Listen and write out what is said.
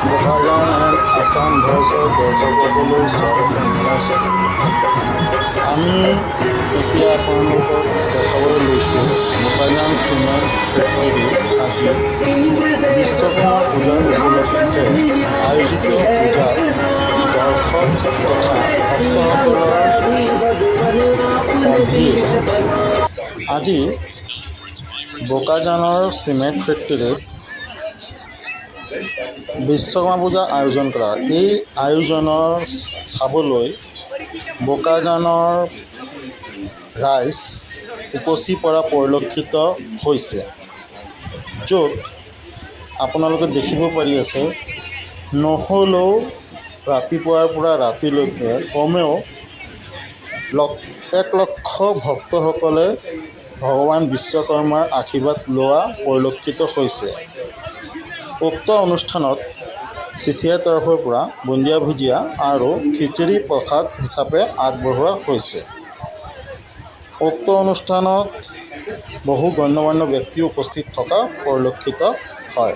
Babayan and Assam Voice of দৰ্শকসকললৈ স্বাগতম জনাইছোঁ। আমি এতিয়া আপোনালোকক দেখাবলৈ লৈছোঁ বাবায়ান চিমেণ্ট ফেক্টৰী আজি বিশ্বকৰ্মা পূজাৰ উপলক্ষে আয়োজিত পূজাত দৰ্শক তথা ভক্তসকলৰ ভিৰ। আজি বোকাজানৰ চিমেণ্ট ফেক্টৰীত বিশ্বকৰ্মা পূজা আয়োজন কৰা। এই আয়োজনৰ চাবলৈ বোকাজানৰ ৰাইজ উপচি পৰা পৰিলক্ষিত হৈছে, য'ত আপোনালোকে দেখিব পাৰি আছে নহ'লেও ৰাতিপুৱাৰ পৰা ৰাতিলৈকে কমেও 1 লক্ষ ভক্তসকলে ভগৱান বিশ্বকৰ্মাৰ আশীৰ্বাদ লোৱা পৰিলক্ষিত হৈছে। উক্ত অনুষ্ঠানত চিচিআইৰ তৰফৰ পৰা বুন্দিয়া ভুজিয়া আৰু খিচিৰি প্ৰসাদ হিচাপে আগবঢ়োৱা হৈছে। উক্ত অনুষ্ঠানত বহু গণ্যমান্য ব্যক্তি উপস্থিত থকা পৰিলক্ষিত হয়।